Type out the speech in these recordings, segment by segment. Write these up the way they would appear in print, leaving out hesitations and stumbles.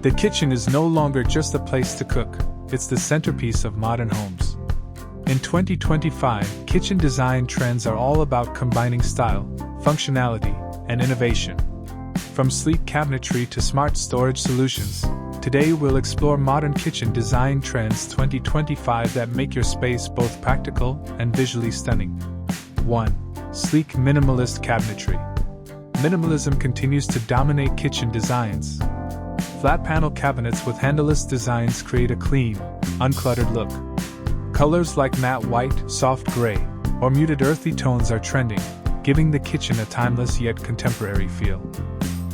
The kitchen is no longer just a place to cook, it's the centerpiece of modern homes. In 2025, kitchen design trends are all about combining style, functionality, and innovation. From sleek cabinetry to smart storage solutions, today we'll explore modern kitchen design trends 2025 that make your space both practical and visually stunning. 1. Sleek minimalist cabinetry. Minimalism continues to dominate kitchen designs. Flat panel cabinets with handleless designs create a clean, uncluttered look. Colors like matte white, soft gray, or muted earthy tones are trending, giving the kitchen a timeless yet contemporary feel.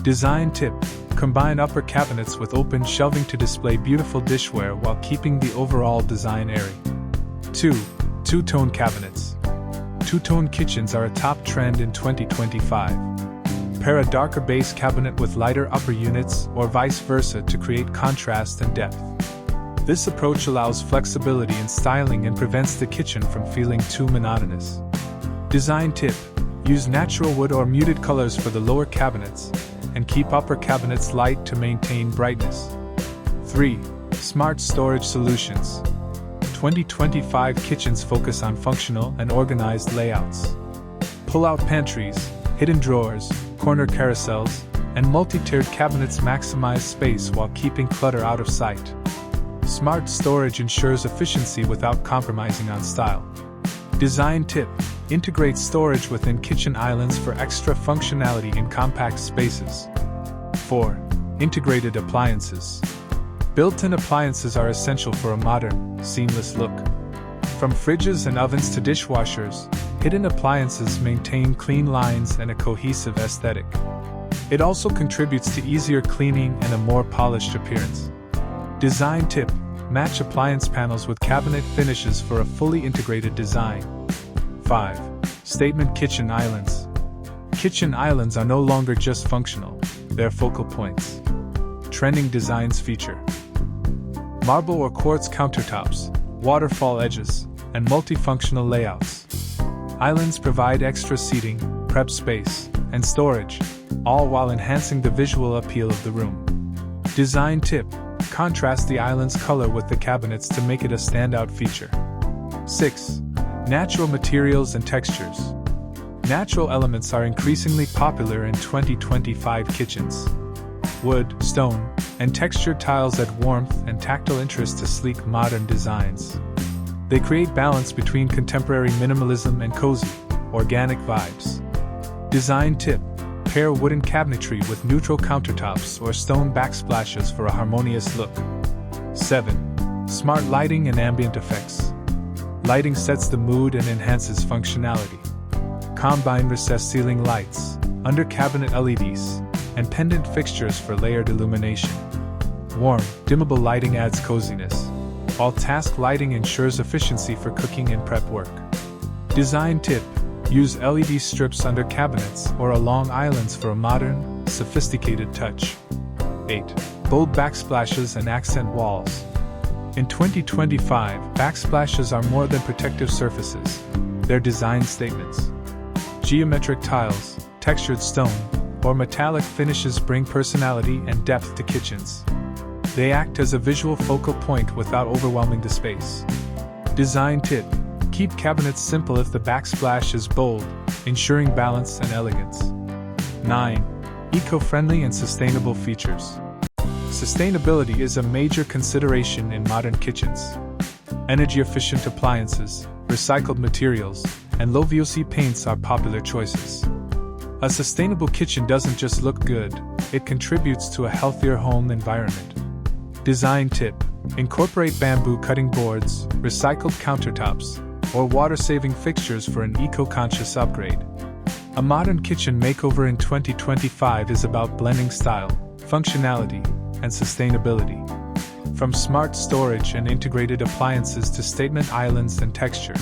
Design tip: combine upper cabinets with open shelving to display beautiful dishware while keeping the overall design airy. 2. Two-tone cabinets. Two-tone kitchens are a top trend in 2025. Pair a darker base cabinet with lighter upper units or vice versa to create contrast and depth. This approach allows flexibility in styling and prevents the kitchen from feeling too monotonous. Design tip: use natural wood or muted colors for the lower cabinets, and keep upper cabinets light to maintain brightness. 3. Smart storage solutions. 2025 kitchens focus on functional and organized layouts. Pull-out pantries, hidden drawers, corner carousels, and multi-tiered cabinets maximize space while keeping clutter out of sight. Smart storage ensures efficiency without compromising on style. Design tip: integrate storage within kitchen islands for extra functionality in compact spaces. 4. Integrated appliances. Built-in appliances are essential for a modern, seamless look. From fridges and ovens to dishwashers, hidden appliances maintain clean lines and a cohesive aesthetic. It also contributes to easier cleaning and a more polished appearance. Design tip: match appliance panels with cabinet finishes for a fully integrated design. 5. Statement kitchen islands. Kitchen islands are no longer just functional, they're focal points. Trending designs feature marble or quartz countertops, waterfall edges, and multifunctional layouts. Islands provide extra seating, prep space, and storage, all while enhancing the visual appeal of the room. Design tip: contrast the island's color with the cabinets to make it a standout feature. 6. Natural materials and textures. Natural elements are increasingly popular in 2025 kitchens. Wood, stone, and textured tiles add warmth and tactile interest to sleek modern designs. They create balance between contemporary minimalism and cozy, organic vibes. Design tip: pair wooden cabinetry with neutral countertops or stone backsplashes for a harmonious look. 7. Smart lighting and ambient effects. Lighting sets the mood and enhances functionality. Combine recessed ceiling lights, under cabinet LEDs, and pendant fixtures for layered illumination. Warm, dimmable lighting adds coziness, while task lighting ensures efficiency for cooking and prep work. Design tip: use LED strips under cabinets or along islands for a modern, sophisticated touch. 8. Bold backsplashes and accent walls. In 2025, backsplashes are more than protective surfaces, they're design statements. Geometric tiles, textured stone, or metallic finishes bring personality and depth to kitchens. They act as a visual focal point without overwhelming the space. Design tip: keep cabinets simple if the backsplash is bold, ensuring balance and elegance. 9. Eco-friendly and sustainable features. Sustainability is a major consideration in modern kitchens. Energy-efficient appliances, recycled materials, and low VOC paints are popular choices. A sustainable kitchen doesn't just look good, it contributes to a healthier home environment. Design tip: incorporate bamboo cutting boards, recycled countertops, or water-saving fixtures for an eco-conscious upgrade. A modern kitchen makeover in 2025 is about blending style, functionality, and sustainability. From smart storage and integrated appliances to statement islands and texture,